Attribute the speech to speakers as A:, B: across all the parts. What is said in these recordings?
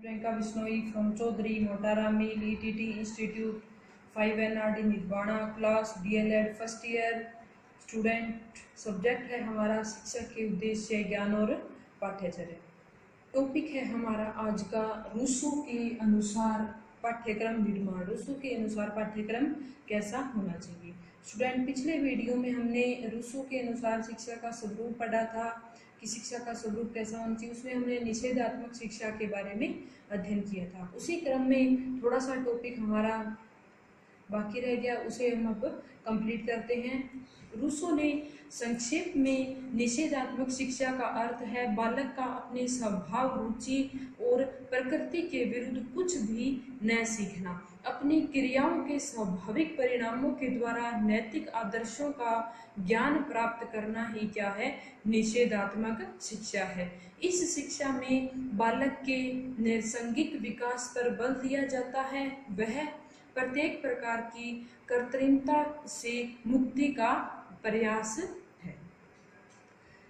A: Priyanka Bishnoi from Chaudhary Motara Mill ETT Institute 5 NRD Nirvana class DLED first year student. Subject है हमारा शिक्षक के उद्देश्य ज्ञान और पाठ्यचर्या। टॉपिक है हमारा आज का रूसो के अनुसार पाठ्यक्रम निर्माण। रूसो के अनुसार पाठ्यक्रम कैसा होना चाहिए। स्टूडेंट, पिछले वीडियो में हमने रूसो के अनुसार शिक्षा का स्वरूप पढ़ा था कि शिक्षा का स्वरूप कैसा होना चाहिए। उसमें हमने निषेधात्मक शिक्षा के बारे में अध्ययन किया था। उसी क्रम में थोड़ा सा टॉपिक हमारा बाकी रह गया, उसे हम अब कंप्लीट करते हैं। रूसो ने संक्षेप में निषेधात्मक शिक्षा का अर्थ है बालक का अपने स्वभाव, रुचि और प्रकृति के विरुद्ध कुछ भी न सीखना, अपनी क्रियाओं के स्वाभाविक परिणामों के द्वारा नैतिक आदर्शों का ज्ञान प्राप्त करना ही क्या है, निषेधात्मक शिक्षा है। इस शिक्षा में बालक के नैसर्गिक विकास पर बल दिया जाता है। वह प्रत्येक प्रकार की कृत्रिमता से मुक्ति का प्रयास है।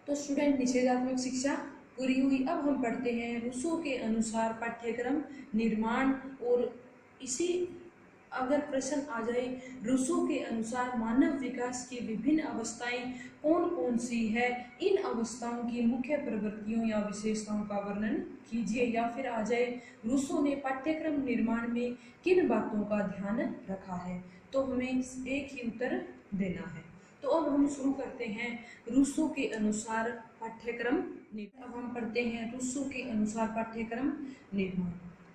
A: तो स्टूडेंट, निषेधात्मक शिक्षा पूरी हुई। अब हम पढ़ते हैं रूसो के अनुसार पाठ्यक्रम निर्माण। और इसी अगर प्रश्न आ जाए रूसो के अनुसार मानव विकास की विभिन्न अवस्थाएं कौन कौन सी है, इन अवस्थाओं की मुख्य प्रवृत्तियों या विशेषताओं का वर्णन कीजिए। या फिर आ जाए रूसो ने पाठ्यक्रम निर्माण में किन बातों का ध्यान रखा है, तो हमें एक ही उत्तर देना है। तो अब हम शुरू करते हैं रूसो के अनुसार पाठ्यक्रम। अब हम पढ़ते हैं रूसो के अनुसार पाठ्यक्रम निर्माण।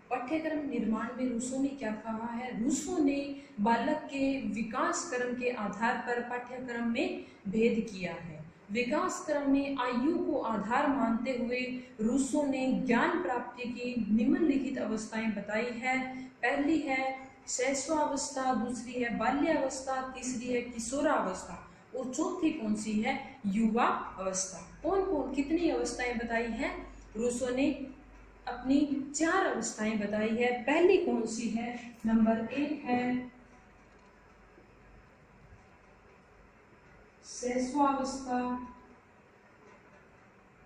A: पाठ्यक्रम निर्माण में रूसो ने क्या कहा है। रूसो ने बालक के विकास क्रम के आधार पर पाठ्यक्रम में भेद किया है। विकास क्रम में आयु को आधार मानते हुए रूसो ने ज्ञान प्राप्ति की निम्नलिखित अवस्थाएं बताई है। पहली है शैशवावस्था, दूसरी है बाल्यावस्था, तीसरी है किशोरावस्था और चौथी कौन सी है, युवा अवस्था। कौन कौन कितनी अवस्थाएं बताई हैं, रूसो ने अपनी 4 अवस्थाएं बताई है। पहली कौन सी है, नंबर 1 है शैशवावस्था,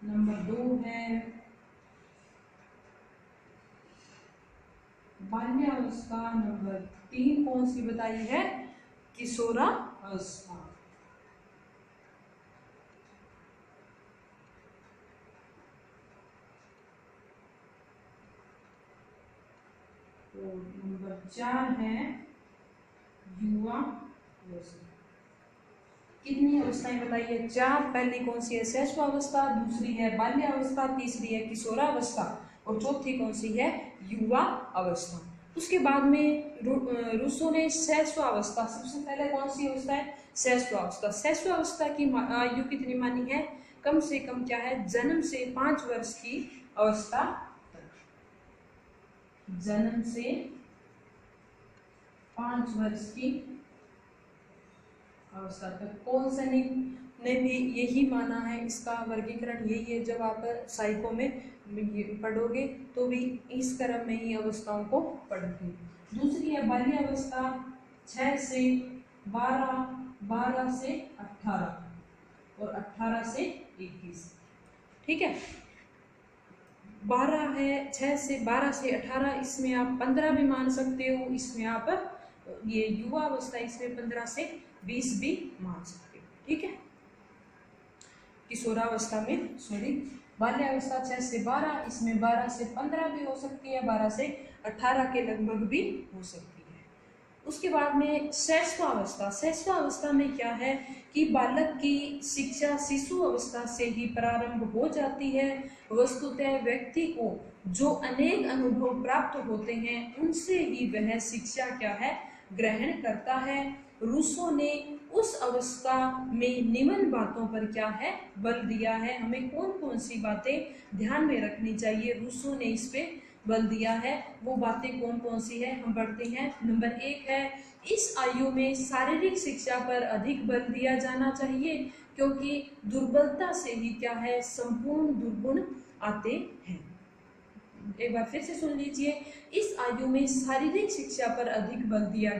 A: नंबर 2 है बाल्यावस्था, नंबर 3 कौन सी बताई है, किशोरावस्था। और नंबर 4 है युवा अवस्था। कितनी अवस्थाएं बताई है, 4। पहली कौन सी है, शैशवावस्था, दूसरी है बाल्यावस्था, तीसरी है किशोरावस्था और चौथी कौन सी है, युवा अवस्था। उसके बाद में रूसो ने शैशवावस्था, सबसे पहले कौन सी अवस्था है, शैशवावस्था। शैशवावस्था की आयु कितनी मानी है, कम से कम क्या है, जन्म से 5 वर्ष की अवस्था, जन्म से 5 वर्ष की अवस्था तक। कौन सा ने भी यही माना है, इसका वर्गीकरण यही है। जब आप साइको में पढ़ोगे तो भी इस क्रम में ही अवस्थाओं को पढ़ोगे। दूसरी है बाल्यावस्था, 6 से 12, 12 से 18 और 18 से 21। ठीक है, 12 है, 6 से 12 से 18, इसमें आप 15 भी मान सकते हो। इसमें आप ये युवा अवस्था, इसमें 15 से 20 भी मान सकते हो। ठीक है, किशोरावस्था में बाल्यावस्था 6 से 12, इसमें 12 से 15 भी हो सकती है, 12 से 18 के लगभग भी हो सकती है। उसके बाद में शैशवावस्था। शैशवावस्था में क्या है कि बालक की शिक्षा शिशु अवस्था से ही प्रारंभ हो जाती है। वस्तुतः व्यक्ति को जो अनेक अनुभव प्राप्त होते हैं उनसे ही वह शिक्षा क्या है, ग्रहण करता है। रूसो ने उस अवस्था में निम्न बातों पर क्या है, बल दिया है। हमें कौन कौन सी बातें ध्यान में रखनी चाहिए, रूसो ने इस पे बल दिया है। वो बातें कौन कौन सी है, हम पढ़ते हैं। नंबर 1 है इस आयु में शारीरिक शिक्षा पर अधिक बल दिया जाना चाहिए, क्योंकि दुर्बलता से ही क्या है, संपूर्ण दुर्गुण आते हैं। एक बार फिर से सुन लीजिए, इस आयु में शारीरिक शिक्षा पर अधिक बल दिया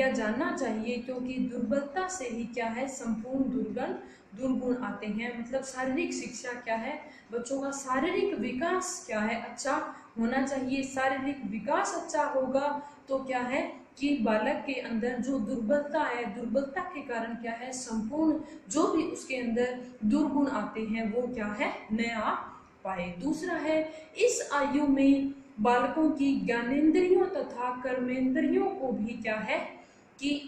A: जाना चाहिए, क्योंकि दुर्बलता से ही क्या है, संपूर्ण दुर्गुण आते हैं। मतलब शारीरिक शिक्षा क्या है, बच्चों का शारीरिक विकास क्या है, अच्छा होना चाहिए। शारीरिक विकास अच्छा होगा तो क्या है कि बालक के अंदर जो दुर्बलता है, दुर्बलता के कारण क्या है, संपूर्ण जो भी उसके अंदर दुर्गुण आते हैं वो क्या है, न आ पाए। दूसरा है, इस आयु में बालकों की ज्ञानेंद्रियों तथा कर्मेंद्रियों को भी क्या है कि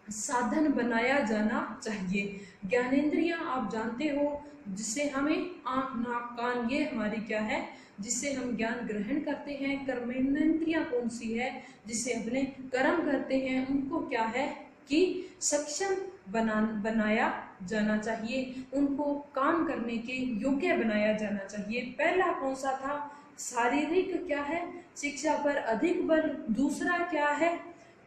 A: साधन बनाया जाना चाहिए। ज्ञानेंद्रियां आप जानते हो, जिससे हमें आंख नाक कान ये हमारी क्या है, जिससे हम ज्ञान ग्रहण करते हैं। कर्मेंद्रियां कौन सी है, जिससे अपने कर्म करते हैं, उनको क्या है कि सक्षम बनाया जाना चाहिए, उनको काम करने के योग्य बनाया जाना चाहिए। पहला कौन सा था, शारीरिक क्या है शिक्षा पर अधिक बल। दूसरा क्या है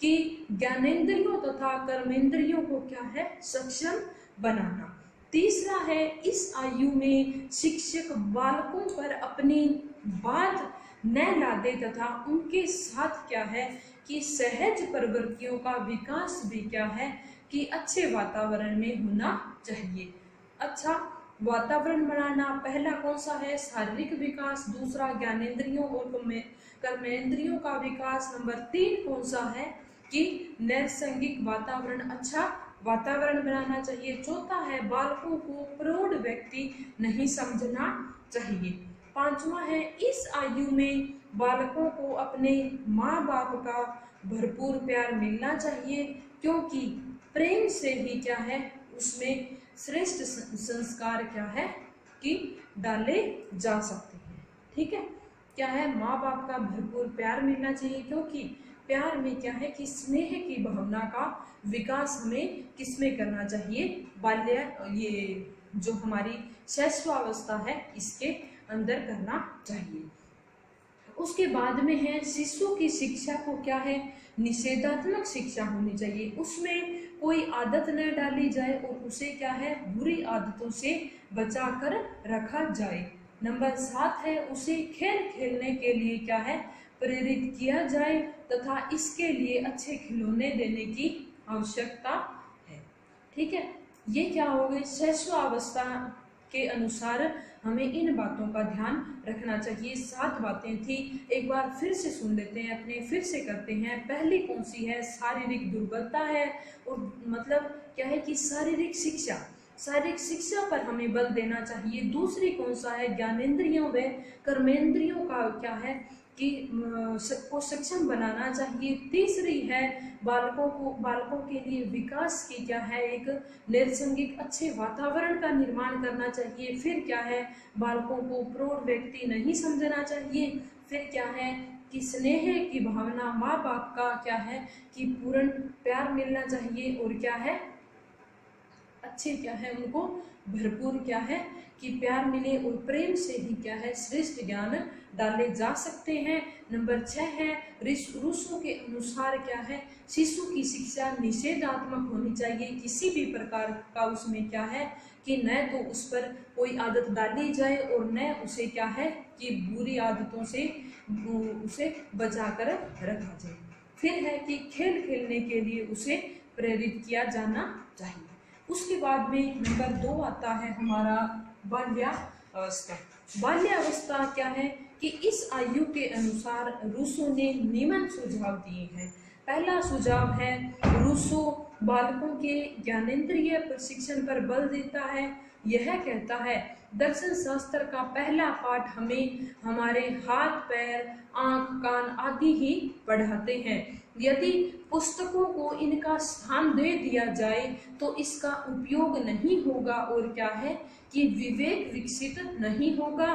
A: कि ज्ञानेंद्रियों तथा कर्मेंद्रियों को क्या है, सक्षम बनाना। तीसरा है, इस आयु में शिक्षक बालकों पर अपनी बात न लादे तथा उनके साथ क्या है कि सहज प्रवृत्तियों का विकास भी क्या है कि अच्छे वातावरण में होना चाहिए। अच्छा वातावरण बनाना, पहला कौन सा है, शारीरिक विकास। दूसरा ज्ञानेंद्रियों और कर्मेंद्रियों का विकास। नंबर 3 कौन सा है कि नैसर्गिक वातावरण, अच्छा वातावरण बनाना चाहिए। चौथा है, बालकों को प्रौढ़ व्यक्ति नहीं समझना चाहिए। पांचवा है, इस आयु में बालकों को अपने माँ बाप का भरपूर प्यार मिलना चाहिए, क्योंकि प्रेम से ही क्या है उसमें श्रेष्ठ संस्कार क्या है कि डाले जा सकते हैं। ठीक है, क्या है, माँ बाप का भरपूर प्यार मिलना चाहिए, क्योंकि प्यार में क्या है कि स्नेह की भावना का विकास हमें किसमें करना चाहिए, बाल्य, ये जो हमारी शैशवावस्था है इसके अंदर करना चाहिए। उसके बाद में है, शिशु की शिक्षा को क्या है, निषेधात्मक शिक्षा होनी चाहिए। उसमें कोई आदत न डाली जाए और उसे क्या है बुरी आदतों से बचा कर रखा जाए। नंबर 7 है, उसे खेल खेलने के लिए क्या है प्रेरित किया जाए तथा इसके लिए अच्छे खिलौने देने की आवश्यकता है। ठीक है, ये क्या हो गई, शैशवावस्था के अनुसार हमें इन बातों का ध्यान रखना चाहिए। 7 बातें थी, एक बार फिर से सुन लेते हैं, अपने फिर से करते हैं। पहली कौन सी है, शारीरिक दुर्बलता है, और मतलब क्या है कि शारीरिक शिक्षा, शारीरिक शिक्षा पर हमें बल देना चाहिए। दूसरी कौन सा है, ज्ञानेंद्रियों व कर्मेंद्रियों का क्या है कि को सक्षम बनाना चाहिए। तीसरी है, बालकों के लिए विकास की क्या है एक नैसर्गिक अच्छे वातावरण का निर्माण करना चाहिए। फिर क्या है, बालकों को प्रौढ़ व्यक्ति नहीं समझना चाहिए। फिर क्या है कि स्नेह की भावना, माँ बाप का क्या है कि पूर्ण प्यार मिलना चाहिए, और क्या है अच्छे क्या है उनको भरपूर क्या है कि प्यार मिले, और प्रेम से ही क्या है श्रेष्ठ ज्ञान डाले जा सकते हैं। नंबर 6 है, रूसों के अनुसार क्या है शिशु की शिक्षा निषेधात्मक होनी चाहिए। किसी भी प्रकार का उसमें क्या है कि न तो उस पर कोई आदत डाली जाए और न उसे क्या है कि बुरी आदतों से उसे बचा कर रखा जाए। फिर है कि खेल खेलने के लिए उसे प्रेरित किया जाना चाहिए। उसके बाद में नंबर 2 आता है हमारा बाल्यावस्था। बाल्यावस्था क्या है कि इस आयु के अनुसार रूसो ने निम्न सुझाव दिए हैं। पहला सुझाव है, रूसो बालकों के ज्ञानेंद्रिय प्रशिक्षण पर बल देता है। यह कहता है, दर्शन शास्त्र का पहला पाठ हमें हमारे हाथ पैर आंख कान आदि ही पढ़ाते हैं। यदि पुस्तकों को इनका स्थान दे दिया जाए तो इसका उपयोग नहीं होगा, और क्या है कि विवेक विकसित नहीं होगा।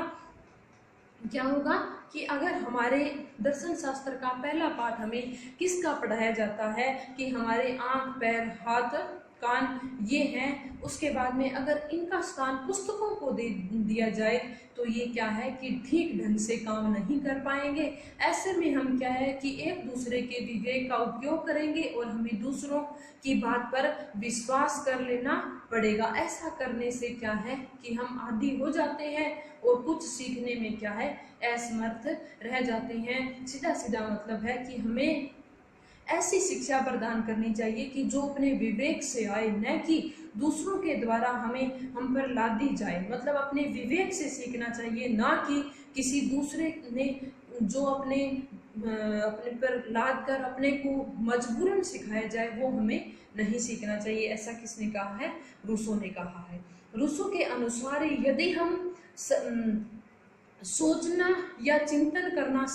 A: क्या होगा कि अगर हमारे दर्शन शास्त्र का पहला पाठ हमें किसका पढ़ाया जाता है कि हमारे आंख पैर हाथ कान ये हैं, उसके बाद में अगर इनका स्थान पुस्तकों को दे दिया जाए तो ये क्या है कि ठीक ढंग से काम नहीं कर पाएंगे। ऐसे में हम क्या है कि एक दूसरे के विवेक का उपयोग करेंगे और हमें दूसरों की बात पर विश्वास कर लेना पड़ेगा। ऐसा करने से क्या है कि हम आदी हो जाते हैं और कुछ सीखने में क्या है असमर्थ रह जाते हैं। सीधा सीधा मतलब है कि हमें ऐसी शिक्षा प्रदान करनी चाहिए कि जो अपने विवेक से आए, न कि दूसरों के द्वारा हम पर लादी जाए। मतलब अपने विवेक से सीखना चाहिए, ना कि किसी दूसरे ने जो अपने पर लाद कर अपने को मजबूरन सिखाया जाए, वो हमें नहीं सीखना चाहिए। ऐसा किसने कहा है? रूसो ने कहा है। रूसो के अनुसार यदि हम सोचना या चिंतन करना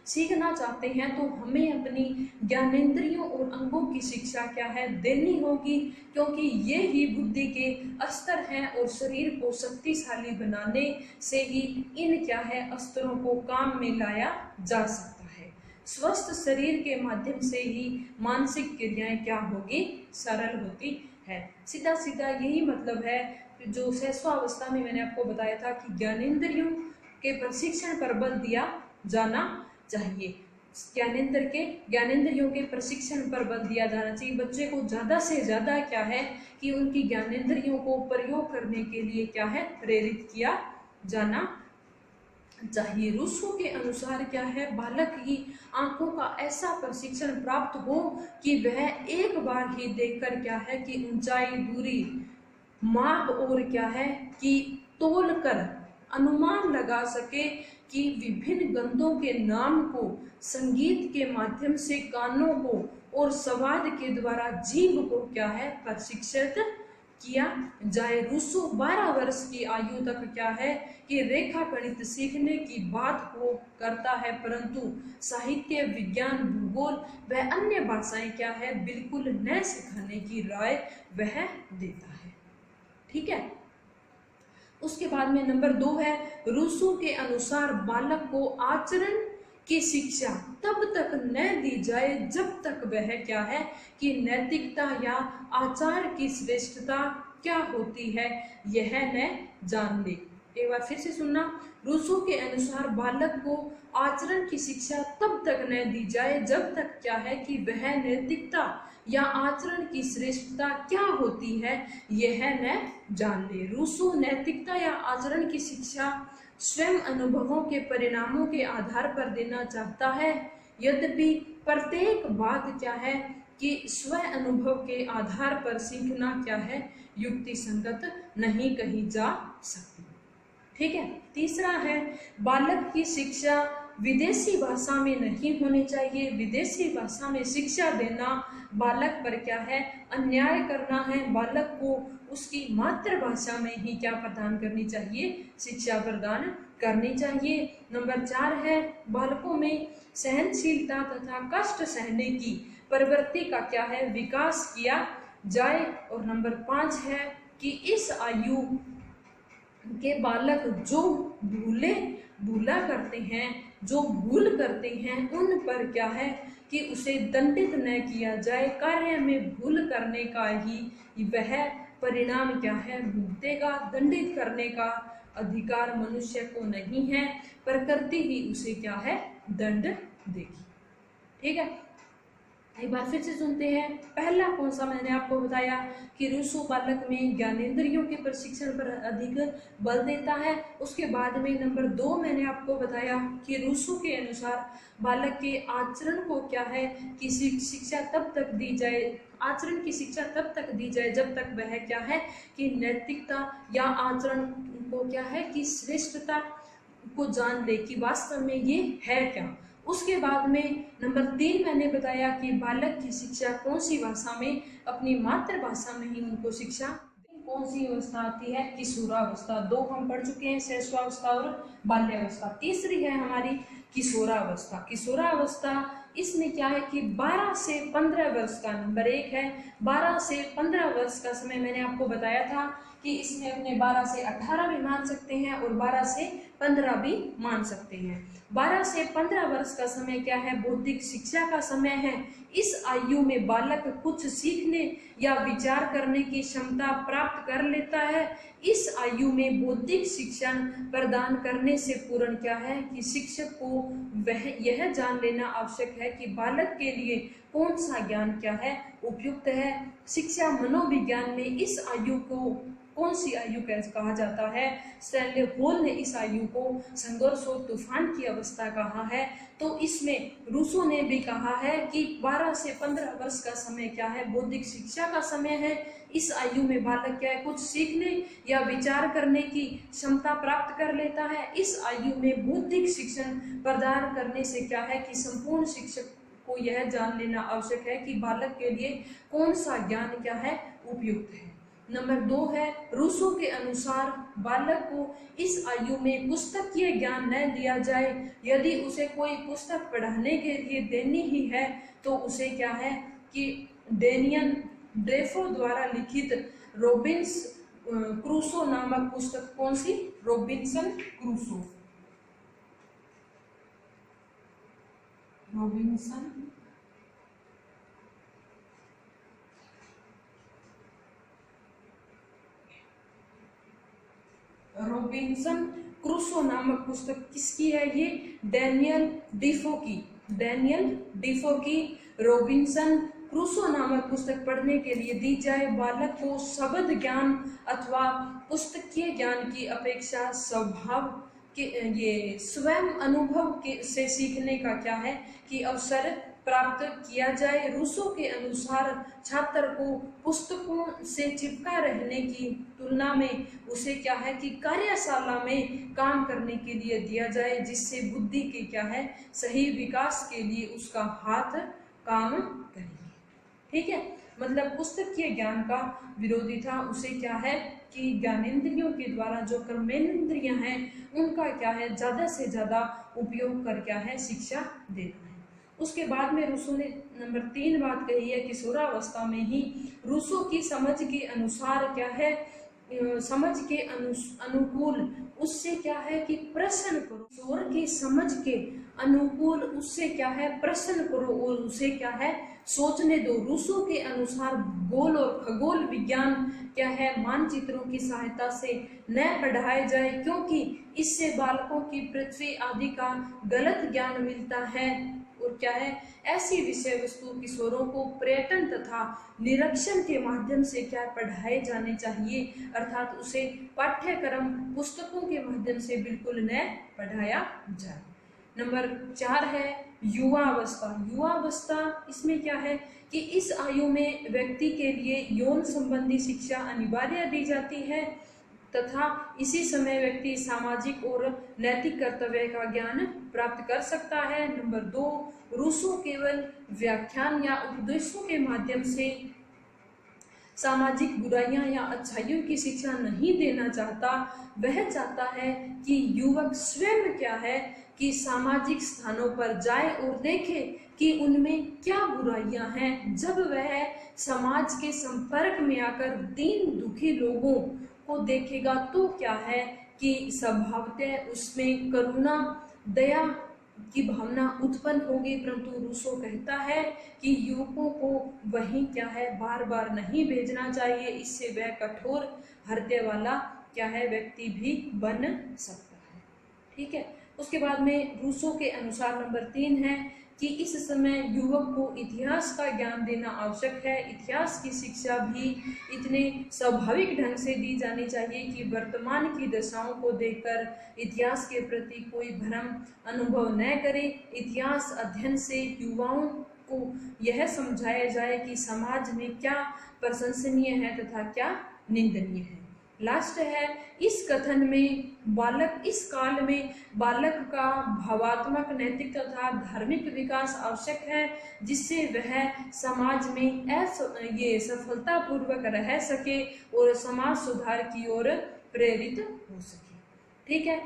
A: सीखना चाहते हैं तो हमें अपनी ज्ञानेंद्रियों और अंगों की शिक्षा क्या है? देनी होगी, क्योंकि ये ही बुद्धि के अस्त्र हैं और शरीर को शक्तिशाली बनाने से ही इन क्या है अस्त्रों को काम में लाया जा सकता है। स्वस्थ शरीर के माध्यम से ही मानसिक क्रियाएं क्या होगी? सरल होती है। सीधा सीधा यही मतलब है जो शैशवावस्था में मैंने आपको बताया था कि ज्ञानेंद्रियों के प्रशिक्षण पर बल दिया जाना चाहिए। ज्ञानेंद्रियों के प्रशिक्षण पर बल दिया जाना चाहिए। बच्चे को ज्यादा से ज्यादा क्या है कि उनकी ज्ञानेंद्रियों को प्रयोग करने के लिए क्या है? प्रेरित किया जाना चाहिए। रूसो के अनुसार क्या है? बालक की आंखों का ऐसा प्रशिक्षण प्राप्त हो कि वह एक बार ही देखकर क्या है कि ऊंचाई, दूरी, माप और क्या है कि तोल कर अनुमान लगा सके, कि विभिन्न गंधों के नाम को संगीत के माध्यम से कानों को और स्वाद के द्वारा जीभ को क्या है? प्रशिक्षित किया जाए। रूसो 12 वर्ष की आयु तक क्या है कि रेखा गणित सीखने की बात को करता है, परंतु साहित्य, विज्ञान, भूगोल व अन्य भाषाएं क्या है बिल्कुल न सिखाने की राय वह देता है। ठीक है। उसके बाद में नंबर 2 है, रूसो के अनुसार बालक को आचरण की शिक्षा तब तक न दी जाए जब तक वह क्या है कि नैतिकता या आचार की श्रेष्ठता क्या होती है यह न जान ले। एक बार फिर से सुनना। रूसो के अनुसार बालक को आचरण की शिक्षा तब तक न दी जाए जब तक क्या है कि वह नैतिकता या आचरण की श्रेष्ठता क्या होती है यह न जान ले। रूसो नैतिकता या आचरण की शिक्षा स्वयं अनुभवों के परिणामों के आधार पर देना चाहता है, यद्यपि प्रत्येक बात क्या है कि स्व अनुभव के आधार पर सीखना क्या है युक्ति संगत नहीं कही जा सकती। ठीक है। तीसरा है, बालक की शिक्षा विदेशी भाषा में नहीं होनी चाहिए। विदेशी भाषा में शिक्षा देना बालक पर क्या है अन्याय करना है। बालक को उसकी मातृभाषा में ही क्या प्रदान करनी चाहिए? शिक्षा प्रदान करनी चाहिए। नंबर 4 है, बालकों में सहनशीलता तथा कष्ट सहने की प्रवृत्ति का क्या है विकास किया जाए। और नंबर 5 है कि इस आयु के बालक जो भूला करते हैं, जो भूल करते हैं, उन पर क्या है कि उसे दंडित न किया जाए। कार्य में भूल करने का ही वह परिणाम क्या है भुगतेगा। दंडित करने का अधिकार मनुष्य को नहीं है, प्रकृति ही उसे क्या है दंड देगी। ठीक है। एक बार फिर से सुनते हैं। पहला कौन सा मैंने आपको बताया कि रूसो बालक में ज्ञानेंद्रियों के प्रशिक्षण पर अधिक बल देता है। उसके बाद में नंबर 2 मैंने आपको बताया कि रूसो के अनुसार बालक के आचरण को क्या है कि शिक्षा तब तक दी जाए, आचरण की शिक्षा तब तक दी जाए जब तक वह क्या है कि नैतिकता या आचरण को क्या है कि श्रेष्ठता को जान ले कि वास्तव में ये है क्या। उसके बाद में नंबर 3 मैंने बताया कि बालक की शिक्षा कौन सी भाषा में, अपनी मातृभाषा में ही उनको शिक्षा। कौन सी अवस्था आती है? किशोरावस्था। 2 हम पढ़ चुके हैं, शैशवावस्था और बाल्यावस्था। तीसरी है हमारी किशोरावस्था। किशोरावस्था इसमें क्या है कि 12 से 15 वर्ष का नंबर 1 है। 12 से 15 वर्ष का समय मैंने आपको बताया था कि इसमें अपने 12 से 18 भी मान सकते हैं और 12 से 15 भी मान सकते हैं। 12 से 15 वर्ष का समय क्या है बौद्धिक शिक्षा का समय है। इस आयु में बालक कुछ सीखने या विचार करने की क्षमता प्राप्त कर लेता है। इस आयु में बौद्धिक शिक्षण प्रदान करने से पूर्ण क्या है कि शिक्षक को वह यह जान लेना आवश्यक है कि बालक के लिए कौन सा ज्ञान क्या है उपयुक्त है। शिक्षा मनोविज्ञान में इस आयु को कौन सी आयु कहा जाता है? स्टैनले होल ने इस आयु को संघर्ष और तूफान की अवस्था कहा है। तो इसमें रूसो ने भी कहा है कि 12 से 15 वर्ष का समय क्या है? बौद्धिक शिक्षा का समय है। इस आयु में बालक क्या है? कुछ सीखने या विचार करने की क्षमता प्राप्त कर लेता है। इस आयु में बौद्धिक शिक्षण प्रदान करने से क्या है कि संपूर्ण शिक्षक को यह जान लेना आवश्यक है कि बालक के लिए कौन सा ज्ञान क्या है? उपयुक्त है। नंबर 2 है, रूसो के अनुसार बालक को इस आयु में पुस्तकीय ज्ञान न दिया जाए। यदि उसे कोई पुस्तक पढ़ने के लिए देनी ही है तो उसे क्या है कि डेनियल डेफो द्वारा लिखित रॉबिन्स क्रूसो नामक पुस्तक, कौन सी? रॉबिन्सन क्रूसो, रॉबिन्सन क्रूसो नामक पुस्तक किसकी है? ये डेनियल डिफो की रॉबिन्सन क्रूसो नामक पुस्तक पढ़ने के लिए दी जाए। बालक को शब्द ज्ञान अथवा पुस्तकीय ज्ञान की अपेक्षा स्वभाव के ये स्वयं अनुभव के से सीखने का क्या है कि अवसर प्राप्त किया जाए। रूसो के अनुसार छात्र को पुस्तकों से चिपका रहने की तुलना में उसे क्या है कि कार्यशाला में काम करने के लिए दिया जाए, जिससे बुद्धि के क्या है सही विकास के लिए उसका हाथ काम करेंगे। ठीक है, मतलब पुस्तकीय ज्ञान का विरोधी था। उसे क्या है कि ज्ञानेंद्रियों के द्वारा जो कर्मेंद्रियां हैं उनका क्या है ज्यादा से ज्यादा उपयोग कर क्या है शिक्षा देना है। उसके बाद में रूसो ने नंबर 3 बात कही है, किशोरावस्था में ही रूसो की समझ के अनुसार क्या है, समझ के अनुकूल उससे क्या है कि प्रश्न करो। किशोर की समझ के अनुकूल उससे क्या है प्रश्न करो और उसे क्या है सोचने दो। रूसो के अनुसार भूगोल और खगोल विज्ञान क्या है मानचित्रों की सहायता से न पढ़ाए जाए, क्योंकि इससे बालकों की पृथ्वी आदि का गलत ज्ञान मिलता है। और क्या है ऐसी विषय वस्तु किशोरों को पर्यटन तथा निरीक्षण के माध्यम से क्या पढ़ाए जाने चाहिए, अर्थात उसे पाठ्यक्रम पुस्तकों के माध्यम से बिल्कुल न पढ़ाया जाए। नंबर 4 है युवा अवस्था। इसमें क्या है कि इस आयु में व्यक्ति के लिए यौन संबंधी शिक्षा अनिवार्य दी जाती है तथा इसी समय व्यक्ति सामाजिक और नैतिक कर्तव्य का ज्ञान प्राप्त कर सकता है। नंबर 2, रूसो केवल व्याख्यान या उपदेशों के माध्यम से सामाजिक बुराइयां या अच्छाइयों की शिक्षा नहीं देना चाहता। वह चाहता है कि युवक स्वयं क्या है कि सामाजिक स्थानों पर जाए और देखे कि उनमें क्या बुराइयां हैं। जब वह समाज के संपर्क में आकर दीन दुखी लोगों को देखेगा तो क्या है कि स्वभावतः उसमें करुणा दया की भावना उत्पन्न होगी। परंतु रूसो कहता है कि युवकों को वहीं क्या है बार बार नहीं भेजना चाहिए, इससे वह कठोर हृदय वाला क्या है व्यक्ति भी बन सकता है। ठीक है, उसके बाद में रूसो के अनुसार नंबर 3 है कि इस समय युवक को इतिहास का ज्ञान देना आवश्यक है। इतिहास की शिक्षा भी इतने स्वाभाविक ढंग से दी जानी चाहिए कि वर्तमान की दशाओं को देखकर इतिहास के प्रति कोई भ्रम अनुभव न करे। इतिहास अध्ययन से युवाओं को यह समझाया जाए कि समाज में क्या प्रशंसनीय है तथा क्या निंदनीय है। लास्ट है इस कथन में इस काल में बालक का भावात्मक नैतिक तथा धार्मिक विकास आवश्यक है, जिससे वह समाज में ये सफलतापूर्वक रह सके और समाज सुधार की ओर प्रेरित हो सके। ठीक है,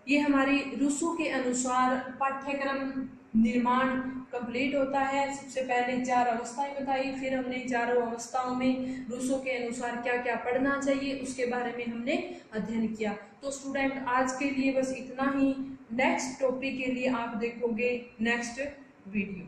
A: ये हमारी रूसो के अनुसार पाठ्यक्रम निर्माण कंप्लीट होता है। सबसे पहले 4 अवस्थाएं बताई, फिर हमने चारों अवस्थाओं में रूसो के अनुसार क्या क्या पढ़ना चाहिए उसके बारे में हमने अध्ययन किया। तो स्टूडेंट आज के लिए बस इतना ही। नेक्स्ट टॉपिक के लिए आप देखोगे नेक्स्ट वीडियो।